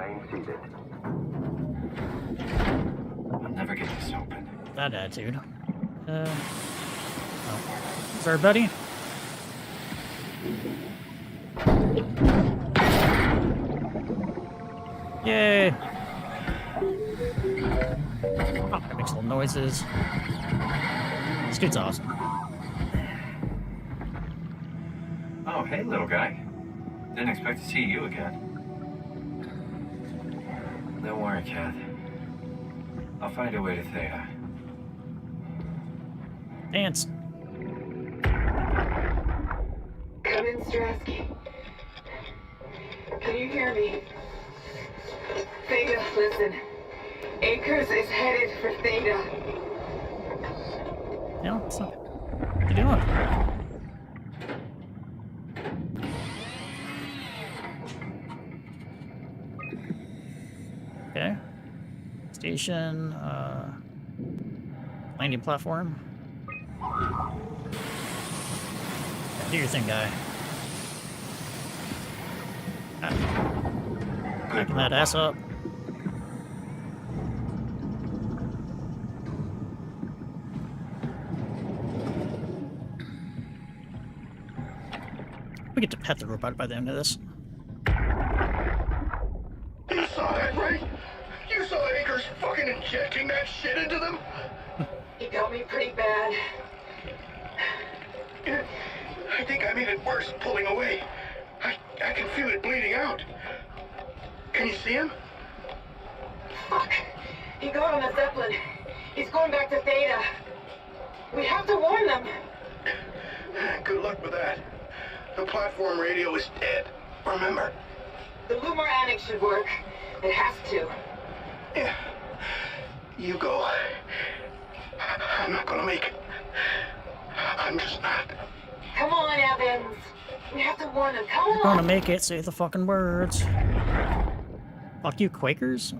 Remain seated. I'll never get this open. That attitude. Oh. Sorry, buddy. Yay! Oh, that makes little noises. This dude's awesome. Oh, hey, little guy. Didn't expect to see you again. Don't worry, Kath. I'll find a way to Theta. Dance. Come in, Strasky. Can you hear me? Theta, listen. Akers is headed for Theta. Yeah, what's up? What you doing? Okay. Station, landing platform. Yeah, do your thing, guy. Backing that ass up. We get to pet the robot by the end of this. You saw that, right? You saw Akers fucking injecting that shit into them? He got me pretty bad. I think I made it worse pulling away. I can feel it bleeding out. Can you see him? Fuck. He got on the Zeppelin. He's going back to Theta. We have to warn them. Good luck with that. The platform radio is dead, remember? The Lumar Annex should work. It has to. Yeah. You go. I'm not gonna make it. I'm just not. Come on, Evans. We have to warn them. Come You're on. gonna make it, say the fucking words. Fuck you, Quakers.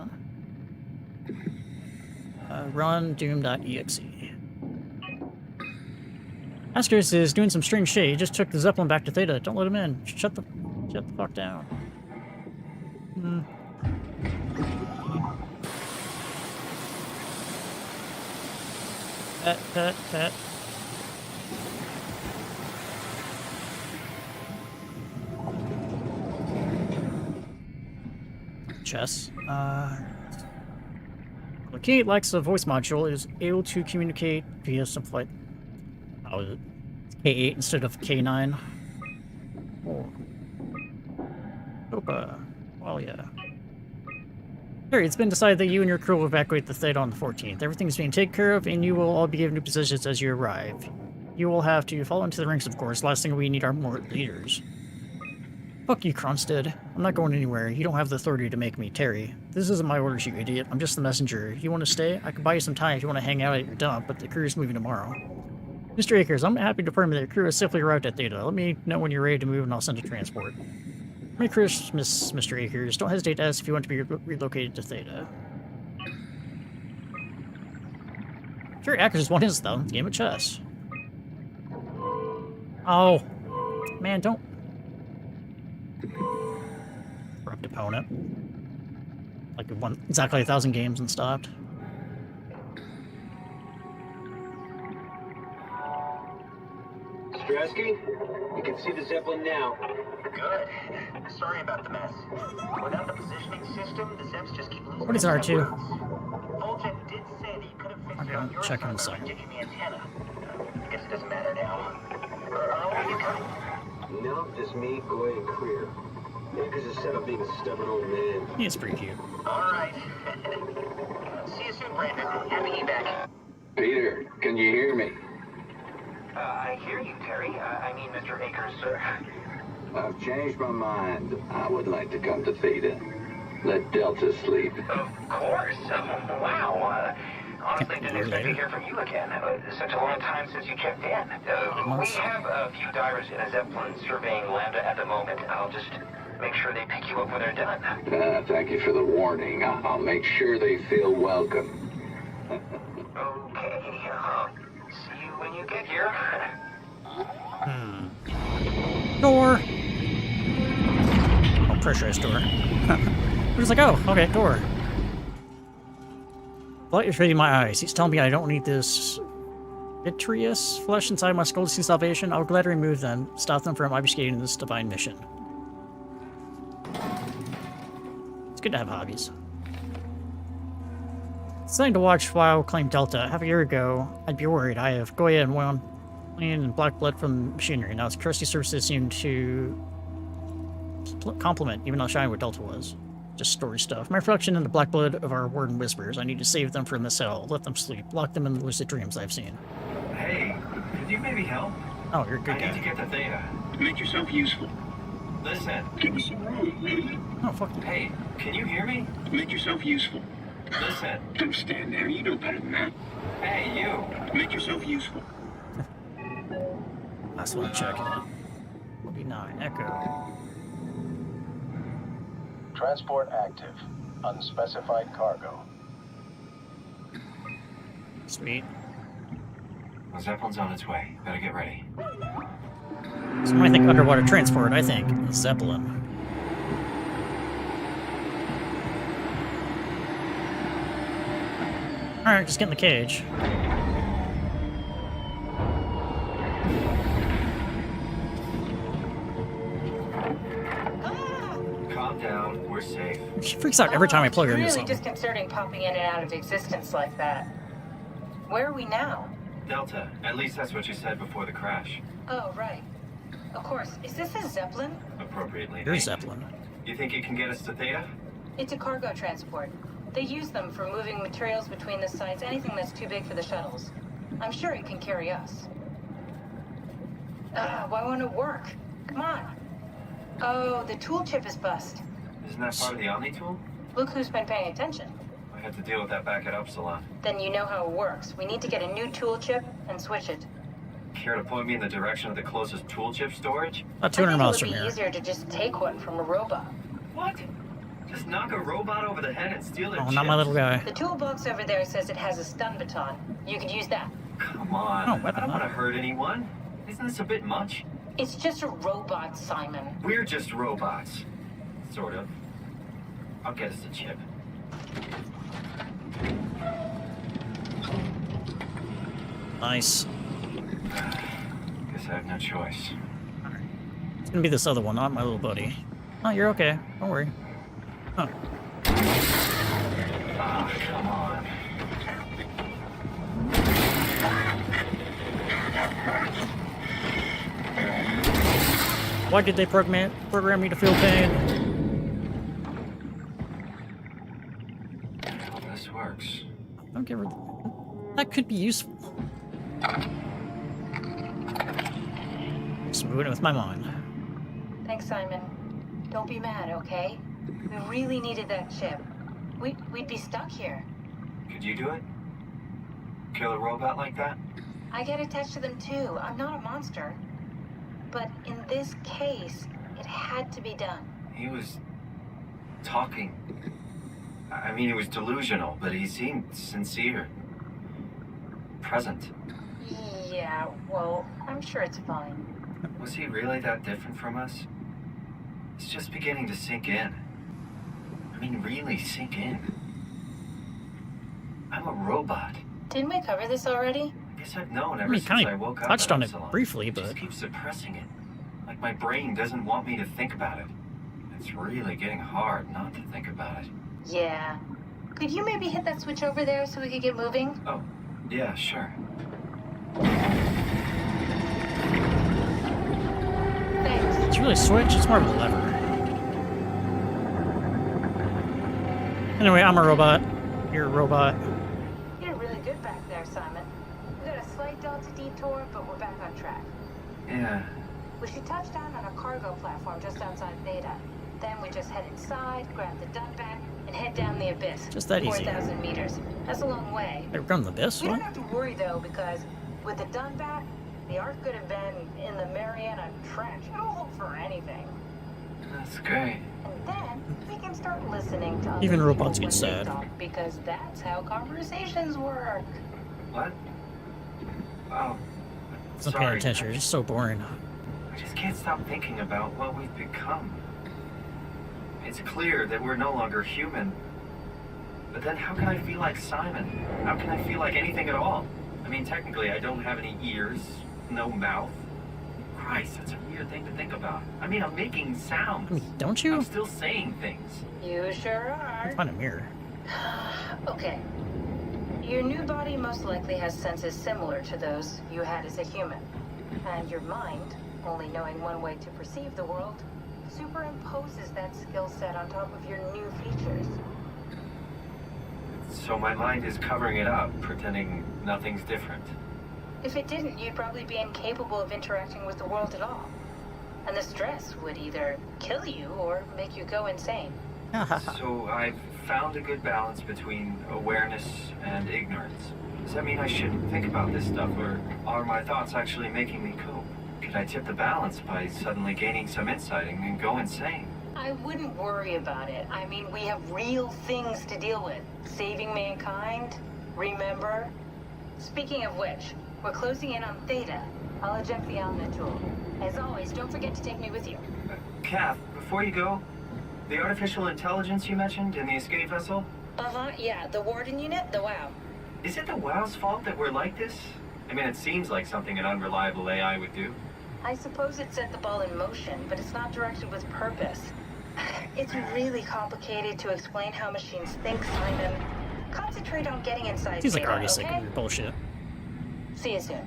Run Doom.exe. Asterisk is doing some strange shit. He just took the Zeppelin back to Theta. Don't let him in. Shut the fuck down. Pet. Chess. Kate likes the voice module. It is able to communicate via something like, how is it? K8 instead of K9. Oh. Opa. Well, yeah. Harry, it's been decided that you and your crew will evacuate the Theta on the 14th. Everything's being taken care of, and you will all be given new positions as you arrive. You will have to fall into the ranks, of course. Last thing we need are more leaders. Fuck you, Kronstead. I'm not going anywhere. You don't have the authority to make me, Terry. This isn't my orders, you idiot. I'm just the messenger. You want to stay? I can buy you some time if you want to hang out at your dump, but the crew is moving tomorrow. Mr. Akers, I'm happy to inform you that your crew has safely arrived at Theta. Let me know when you're ready to move and I'll send a transport. Merry Christmas, Mr. Akers. Don't hesitate to ask if you want to be relocated to Theta. Sure, Akers is one is, though. Game of chess. Oh. Man, don't... Corrupt opponent. Like it won exactly 1,000 games and stopped. Strasky, you can see the Zeppelin now. Good. Sorry about the mess. Without the positioning system, the Zeps just keep losing. What is R2? Volgen did say that you could have fixed Okay, it on I'll your check in a side by second. digging the antenna. I guess it doesn't matter now. Are you coming? No, just me, Goy, and Creer. Akers is set up being a stubborn old man. He is pretty cute. All right. See you soon, Brandon. Happy evac. Peter, can you hear me? I hear you, Terry. I mean, Mr. Akers, sir. I've changed my mind. I would like to come to Theta. Let Delta sleep. Of course. Wow. Honestly, didn't expect to hear from you again. Such a long time since you checked in. We have a few divers in a Zeppelin surveying Lambda at the moment. I'll just make sure they pick you up when they're done. Thank you for the warning. I'll make sure they feel welcome. Okay. See you when you get here. Door! Oh, pressurized door. We're just like, oh, okay, door. Light is fading my eyes. He's telling me I don't need this vitreous flesh inside my skull to see salvation. I would gladly remove them, stop them from obfuscating this divine mission. It's good to have hobbies. Deciding to watch while claim Delta. Half a year ago, I'd be worried. I have Goya and Won and black blood from machinery. Now its trusty services seem to complement, even how shiny what Delta was. Just story stuff. My reflection in the black blood of our warden whispers. I need to save them from this hell. Let them sleep. Lock them in the lucid dreams I've seen. Hey, could you maybe help? Oh, you're a good I guy. need to get the Theta. Make yourself useful. Listen. Give us some room, will you? Oh, fuck. Hey, can you hear me? Make yourself useful. Listen. Don't stand there. You know better than that. Hey, you. Make yourself useful. Last one, check. 49, Echo. Transport active. Unspecified cargo. Sweet. The Zeppelin's on its way. Better get ready. So when I think underwater transport, I think Zeppelin. Alright, just get in the cage. Calm down. We're safe. She freaks out every time I plug her into It's something. really disconcerting popping in and out of existence like that. Where are we now? Delta. At least that's what you said before the crash. Oh, right. Of course. Is this a Zeppelin? Appropriately You're named. Zeppelin. You think it can get us to Theta? It's a cargo transport. They use them for moving materials between the sites, anything that's too big for the shuttles. I'm sure it can carry us. Why won't it work? Come on. Oh, the tool chip is bust. Isn't that part of the Omni tool? Look who's been paying attention. I had to deal with that back at Upsilon. Then you know how it works. We need to get a new tool chip and switch it. Care to point me in the direction of the closest tool chip storage? About 200 miles from I think it would be here. easier to just take one from a robot. What? Just knock a robot over the head and steal their Oh, chips? not my little guy. The toolbox over there says it has a stun baton. You could use that. Come on. Oh, I weapon, don't want to huh? hurt anyone. Isn't this a bit much? It's just a robot, Simon. We're just robots. Sort of. I'll get us a chip. Nice. Guess I have no choice. It's gonna be this other one, not my little buddy. Oh, you're okay. Don't worry. Oh. Ah, come on. Why did they program me to feel pain? Well, this works. Don't give her. That could be useful. Just moving it with my mind. Thanks, Simon. Don't be mad, okay? We really needed that chip. We'd be stuck here. Could you do it? Kill a robot like that? I get attached to them too. I'm not a monster. But in this case, it had to be done. He was talking. I mean, he was delusional, but he seemed sincere. Present. Yeah, well, I'm sure it's fine. Was he really that different from us? It's just beginning to sink in. I mean, really sink in. I'm a robot. Didn't we cover this already? I guess I've known I ever mean, since kind I woke of up touched at on it Upsilon. briefly, I but just keep suppressing it. Like my brain doesn't want me to think about it. It's really getting hard not to think about it. Yeah. Could you maybe hit that switch over there so we could get moving? Oh, yeah, sure. Thanks. it's really a switch. It's more of a lever. Anyway, I'm a robot. You're a robot. You did really good back there, Simon. We got a slight delta detour, but we're back on track. Yeah. We should touch down on a cargo platform just outside Theta. Then we just head inside, grab the dump bag, and head down the abyss. Just that easy. 4,000 meters. That's a long way. They're from the abyss. We What? don't have to worry though, because with the dump bag, the Ark could have been in the Mariana Trench. It'll hold for anything. That's great. And then we can start listening to other Even people robots get when they sad. talk, because that's how conversations work. What? Oh. It's not sorry. paying attention. You're just so boring. I just can't stop thinking about what we've become. It It's clear that we're no longer human. But then how can I feel like Simon? How can I feel like anything at all? I mean, technically, I don't have any ears, no mouth. Christ, that's a weird thing to think about. I mean, I'm making sounds. I mean, don't you? I'm still saying things. You sure are. Let's find a mirror. Okay. Your new body most likely has senses similar to those you had as a human. And your mind, only knowing one way to perceive the world, superimposes that skill set on top of your new features. So my mind is covering it up, pretending nothing's different. If it didn't, you'd probably be incapable of interacting with the world at all. And the stress would either kill you or make you go insane. So I've found a good balance between awareness and ignorance. Does that mean I shouldn't think about this stuff, or are my thoughts actually making me cope? Could I tip the balance by suddenly gaining some insight and go insane? I wouldn't worry about it. I mean, we have real things to deal with. Saving mankind, remember? Speaking of which, we're closing in on Theta. I'll eject the Omni tool. As always, don't forget to take me with you. Kath, before you go, the artificial intelligence you mentioned in the escape vessel? Yeah, the Warden unit, the WOW. Is it the WOW's fault that we're like this? I mean, it seems like something an unreliable AI would do. I suppose it set the ball in motion, but it's not directed with purpose. It's really complicated to explain how machines think, Simon. Concentrate on getting inside Seems like Theta, already sick okay? of your bullshit. See you soon.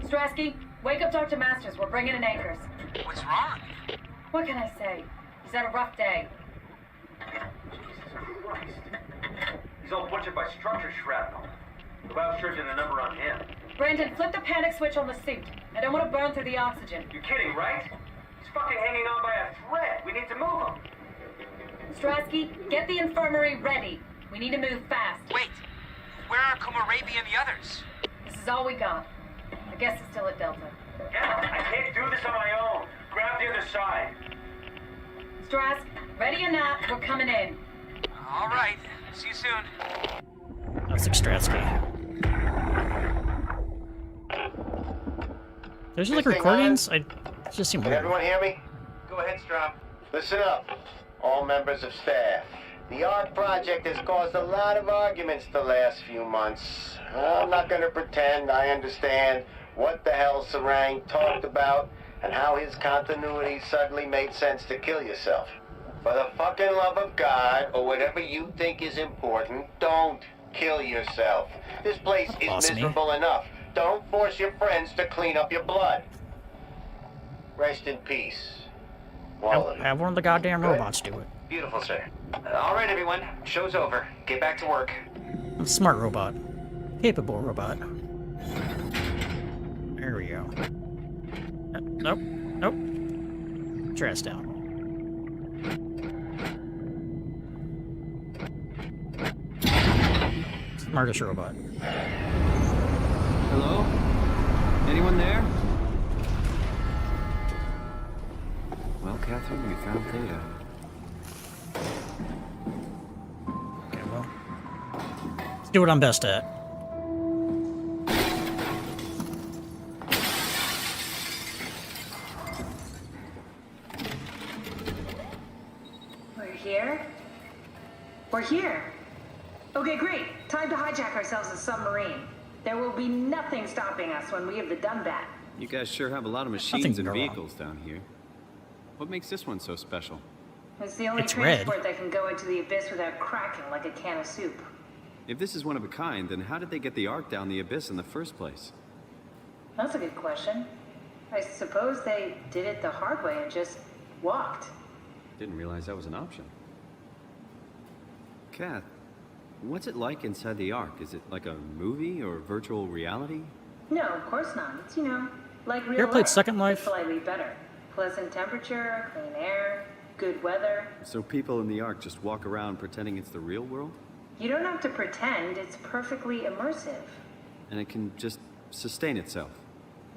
Strasky, wake up Dr. Masters. We're bringing in anchors. What's wrong? What can I say? He's had a rough day. Jesus Christ. He's all butchered by structure shrapnel. The WOW sure did a number on him. Brandon, flip the panic switch on the suit. I don't want to burn through the oxygen. You're kidding, right? He's fucking hanging on by a thread. We need to move him. Strasky, get the infirmary ready. We need to move fast. Wait, where are Komorebi and the others? This is all we got. I guess it's still at Delta. Yeah, I can't do this on my own. Grab the other side. Strask, ready or not, we're coming in. All right, see you soon. That's Stratsky. There's like recordings. I just seem Can weird. everyone hear me? Go ahead, Strom. Listen up, all members of staff. The ARC project has caused a lot of arguments the last few months. I'm not going to pretend I understand what the hell Sarang talked about and how his continuity suddenly made sense to kill yourself. For the fucking love of God, or whatever you think is important, don't kill yourself. This place is Awesome. miserable enough. Don't force your friends to clean up your blood. Rest in peace. Have one of the goddamn robots do it. Beautiful, sir. All right, everyone. Show's over. Get back to work. A smart robot. Capable robot. There we go. Nope. Nope. Trash down. Smartest robot. Hello? Anyone there? Well, Catherine, we found Theta. Okay, well. Let's do what I'm best at. We're here? We're here. Okay, great. Time to hijack ourselves a submarine. There will be nothing stopping us when we have done that. You guys sure have a lot of Nothing machines can and go wrong. vehicles down here. What makes this one so special? It's the only It's red. transport that can go into the abyss without cracking like a can of soup. If this is one of a kind, then how did they get the Ark down the abyss in the first place? That's a good question. I suppose they did it the hard way and just walked. Didn't realize that was an option. Kath, what's it like inside the Ark? Is it like a movie or virtual reality? No, of course not. It's, like real You ever played life. Second Life? Slightly better. Pleasant temperature, clean air, good weather. So people in the Ark just walk around pretending it's the real world? You don't have to pretend. It's perfectly immersive. And it can just sustain itself?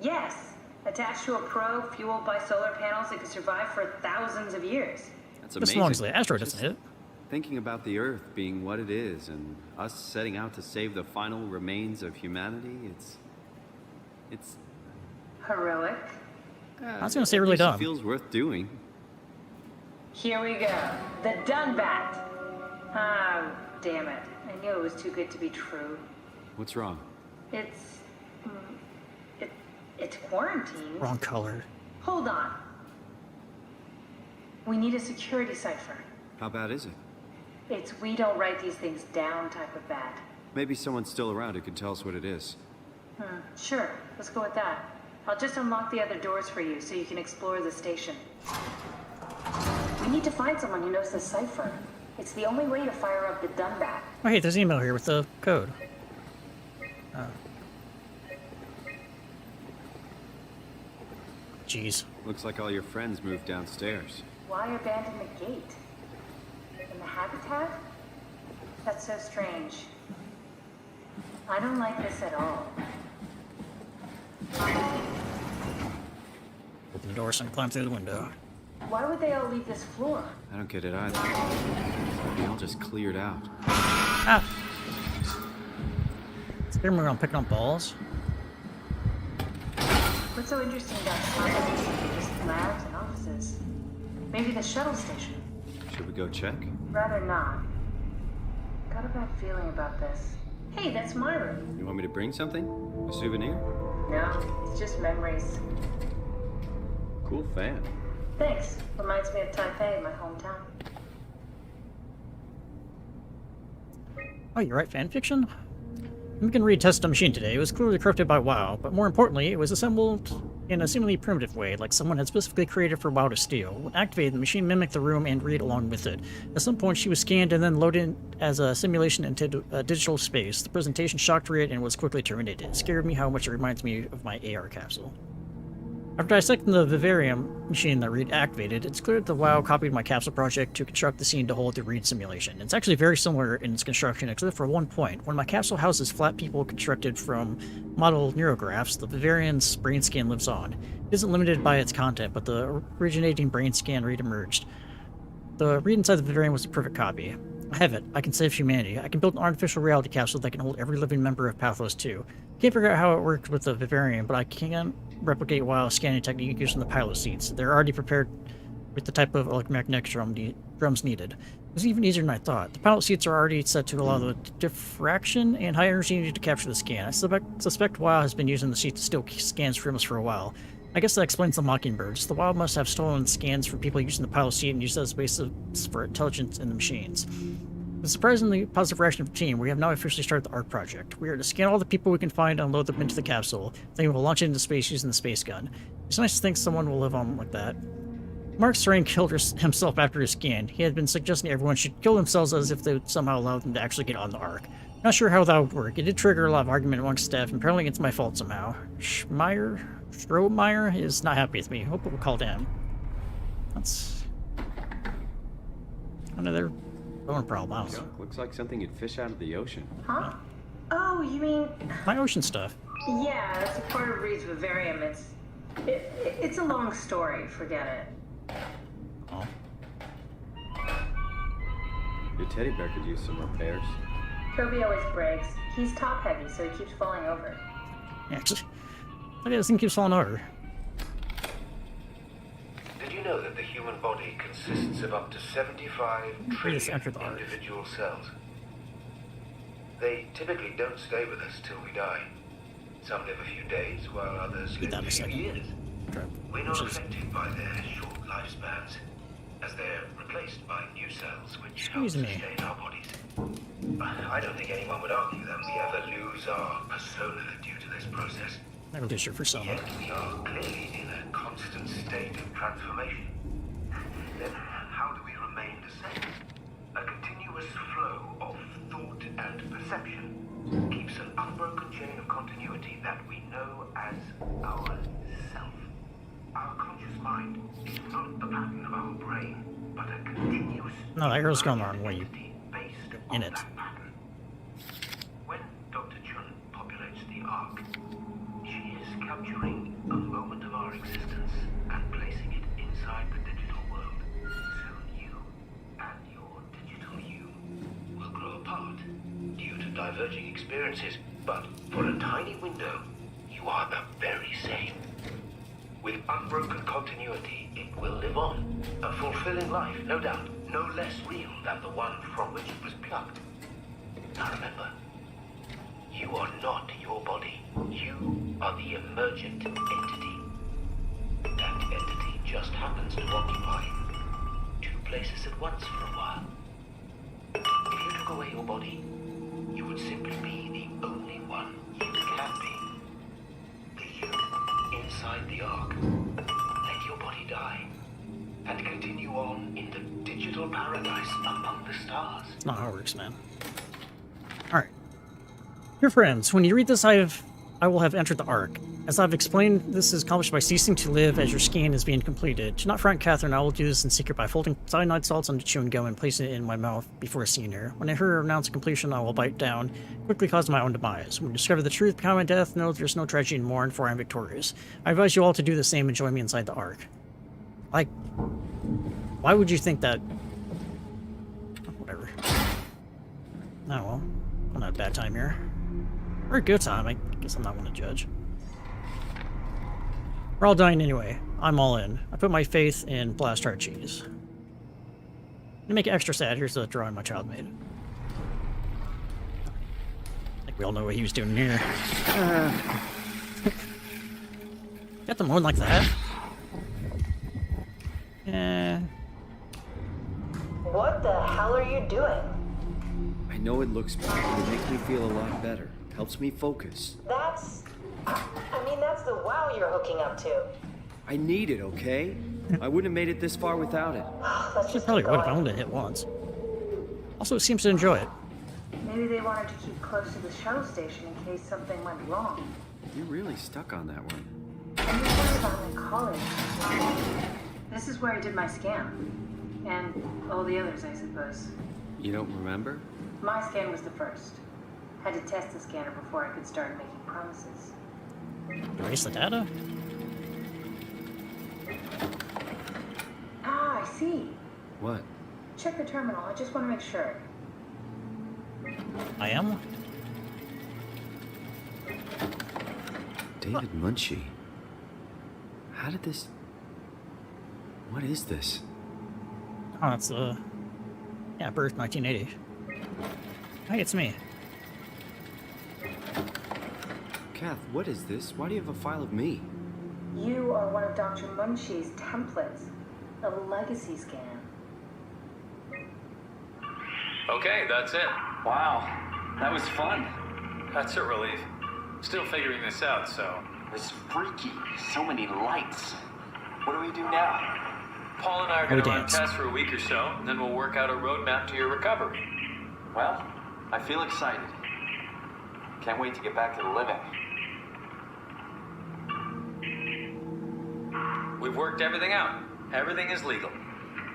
Yes. Attached to a probe fueled by solar panels, it can survive for thousands of years. That's Just amazing. as long as the asteroid Just doesn't hit. Thinking about the Earth being what it is and us setting out to save the final remains of humanity, it's Heroic. I was gonna say really at least dumb. It feels worth doing. Here we go. The Dunbat. Oh, damn it. I knew it was too good to be true. What's wrong? It's quarantined. Wrong color. Hold on. We need a security cipher. How bad is it? It's we don't write these things down type of bad. Maybe someone's still around who can tell us what it is. Sure. Let's go with that. I'll just unlock the other doors for you so you can explore the station. We need to find someone who knows the cipher. It's the only way to fire up the Dunbat. Oh, hey, there's an email here with the code. Oh. Jeez. Looks like all your friends moved downstairs. Why abandon the gate? In the habitat? That's so strange. I don't like this at all. Open the door so I can climb through the window. Why would they all leave this floor? I don't get it either. They all just cleared out. Ah! Scared me around picking up balls. What's so interesting about SOMA? Just labs and offices. Maybe the shuttle station. Should we go check? Rather not. Got a bad feeling about this. Hey, that's my room. You want me to bring something? A souvenir? No, it's just memories. Cool fan. Thanks. Reminds me of Taipei, my hometown. Oh, you're right, fanfiction? We can retest the machine today. It was clearly corrupted by WoW, but more importantly, it was assembled in a seemingly primitive way, like someone had specifically created for WoW to steal. When activated, the machine mimicked the room and read along with it. At some point, she was scanned and then loaded as a simulation into digital space. The presentation shocked Reed and was quickly terminated. It scared me how much it reminds me of my AR capsule. After dissecting the vivarium machine that Reed activated, it's clear that the WoW copied my capsule project to construct the scene to hold the Reed simulation. It's actually very similar in its construction, except for one point. When my capsule houses flat people constructed from model neurographs, the vivarium's brain scan lives on. It isn't limited by its content, but the originating brain scan Reed emerged. The Reed inside the vivarium was a perfect copy. I have it. I can save humanity. I can build an artificial reality capsule that can hold every living member of Pathos 2. Can't figure out how it worked with the vivarium, but I can replicate WoW scanning technique used in the pilot seats. They're already prepared with the type of electromagnetic drums needed. It was even easier than I thought. The pilot seats are already set to allow the diffraction and high energy needed to capture the scan. I suspect WoW has been using the seat to steal scans from us for a while. I guess that explains the Mockingbirds. The WoW must have stolen scans from people using the pilot seat and used as a basis for intelligence in the machines. With a surprisingly positive reaction of the team, we have now officially started the ARC project. We are to scan all the people we can find and load them into the capsule, then we will launch it into space using the space gun. It's nice to think someone will live on like that. Mark Strain killed himself after his scan. He had been suggesting everyone should kill themselves as if they would somehow allow them to actually get on the ARC. Not sure how that would work. It did trigger a lot of argument amongst staff, and apparently it's my fault somehow. Strohmeyer is not happy with me. Hope it will call down. That's another problem. Looks like something you'd fish out of the ocean. Huh? Oh, you mean... My ocean stuff. Yeah, that's a part of Reed's vivarium. It's a long story. Forget it. Oh. Your teddy bear could use some repairs. Toby always breaks. He's top heavy, so he keeps falling over. Yeah, actually, look at this thing keeps falling over. Did you know that the human body consists of up to 75 trillion individual cells? They typically don't stay with us till we die. Some live a few days, while others live a few years. We're not affected by their short lifespans, as they're replaced by new cells, which help sustain our bodies. I don't think anyone would argue that we ever lose our persona due to this process. Never lose your persona. Yet we are clearly in a constant state of transformation. Then how do we remain the same? A continuous flow of thought and perception keeps an unbroken chain of continuity that we know as our self. Our conscious mind is not the pattern of our brain, but a continuous... No, that girl's going the wrong way. In it. When Dr. Chun populates the Ark, she is capturing a moment of our existence and placing it inside the digital world. Soon you and your digital you will grow apart due to diverging experiences, but for a tiny window, you are the very same. With unbroken continuity, it will live on. A fulfilling life, no doubt. No less real than the one from which it was plucked. Now remember, you are not your body. You are the emergent entity. That entity just happens to occupy 2 places at once for a while. If you took away your body, you would simply be the only one you can be. The you inside the Ark. Let your body die and continue on in the digital paradise among the stars. It's not how it works, man. Alright. Dear friends, when you read this, I will have entered the Ark. As I've explained, this is accomplished by ceasing to live as your scan is being completed. Do not frighten Catherine. I will do this in secret by folding cyanide salts onto chewing gum and placing it in my mouth before seeing her. When I hear her announce completion, I will bite down, quickly causing my own demise. When you discover the truth behind my death, know there's no tragedy to mourn, for I am victorious. I advise you all to do the same and join me inside the Ark. Like, why would you think that? Oh, whatever. Oh well, I'm not a bad time here. Or a good time, I guess I'm not one to judge. We're all dying anyway. I'm all in. I put my faith in blast hard cheese. To make it extra sad, here's the drawing my child made. I think we all know what he was doing here. Got the moon like that. What the hell are you doing? I know it looks bad, but it makes me feel a lot better. Helps me focus. That's the wow you're hooking up to. I need it, okay? I wouldn't have made it this far without it. She probably would have only hit once. Also, it seems to enjoy it. Maybe they wanted to keep close to the shuttle station in case something went wrong. You're really stuck on that one. And this was about my college. This is where I did my scan. And all the others, I suppose. You don't remember? My scan was the first. Had to test the scanner before I could start making promises. Erase the data? Ah, I see. What? Check the terminal. I just want to make sure. I am? David Munchie. How did this... What is this? Oh, it's yeah, birth 1980. Hey, it's me. Kath, what is this? Why do you have a file of me? You are one of Dr. Munchie's templates. A legacy scan. Okay, that's it. Wow, that was fun. That's a relief. Still figuring this out, so... This is freaky. So many lights. What do we do now? Paul and I are going to run tests for a week or so, and then we'll work out a roadmap to your recovery. Well, I feel excited. Can't wait to get back to the living. We've worked everything out. Everything is legal.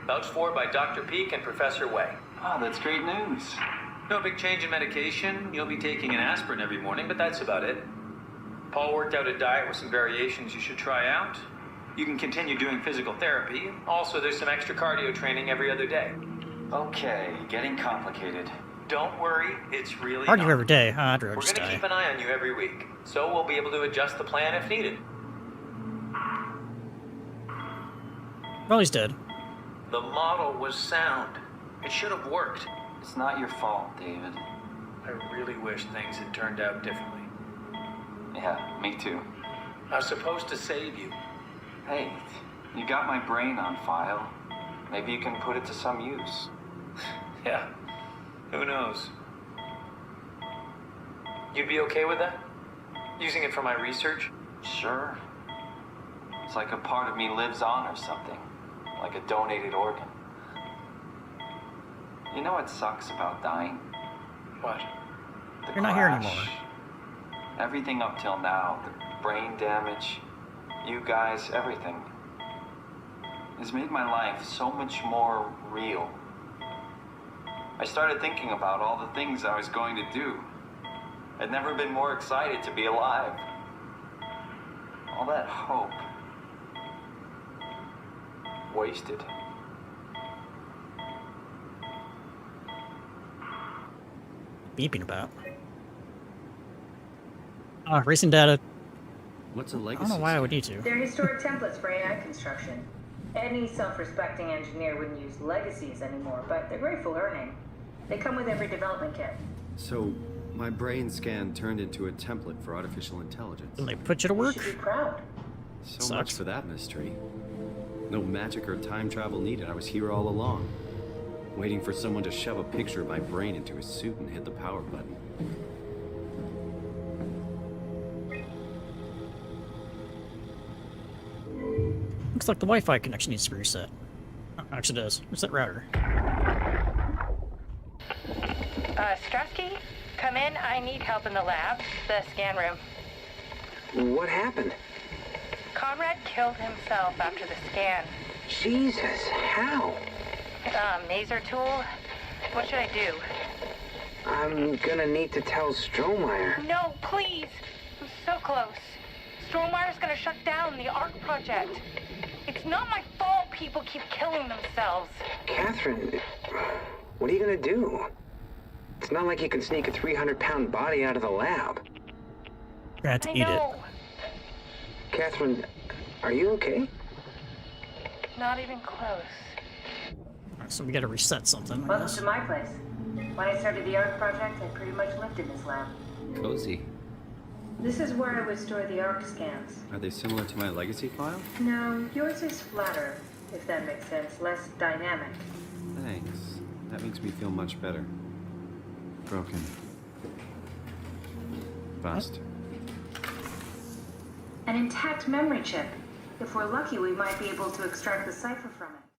Vouched for by Dr. Peak and Professor Way. Oh, that's great news. No big change in medication. You'll be taking an aspirin every morning, but that's about it. Paul worked out a diet with some variations you should try out. You can continue doing physical therapy. Also, there's some extra cardio training every other day. Okay, getting complicated. Don't worry, it's really Cardio not. every day. I'd We're rather going just to die. keep an eye on you every week, so we'll be able to adjust the plan if needed. Well, he's dead. The model was sound. It should have worked. It's not your fault, David. I really wish things had turned out differently. Yeah, me too. I was supposed to save you. Hey, you got my brain on file. Maybe you can put it to some use. Yeah, who knows? You'd be okay with that? Using it for my research? Sure. It's like a part of me lives on or something. Like a donated organ. You know what sucks about dying? What? You're not here anymore. Everything up till now, the brain damage, you guys, everything, has made my life so much more real. I started thinking about all the things I was going to do. I'd never been more excited to be alive. All that hope. Wasted. Beeping about. Racing data. What's a legacy? I don't know why I would need to. They're historic templates for AI construction. Any self-respecting engineer wouldn't use legacies anymore, but they're great for learning. They come with every development kit. So, my brain scan turned into a template for artificial intelligence. And they put you to work? You should be proud. So much for that mystery. No magic or time travel needed. I was here all along, waiting for someone to shove a picture of my brain into a suit and hit the power button. Looks like the Wi-Fi connection needs to be reset. Oh, actually it does. Reset router. Strasky, come in. I need help in the lab, the scan room. What happened? Conrad killed himself after the scan. Jesus, how? Maser tool? What should I do? I'm gonna need to tell Strohmeyer. No, please! I'm so close. Strohmeyer's gonna shut down the ARC project. It's not my fault people keep killing themselves. Catherine, what are you gonna do? It's not like you can sneak a 300-pound body out of the lab. You're gonna have to eat it. Catherine, are you okay? Not even close. Alright, so we gotta reset something, I Welcome guess. to my place. When I started the ARC project, I pretty much lived in this lab. Cozy. This is where I would store the ARC scans. Are they similar to my legacy file? No, yours is flatter, if that makes sense, less dynamic. Thanks. That makes me feel much better. Broken. Bust. An intact memory chip. If we're lucky, we might be able to extract the cipher from it.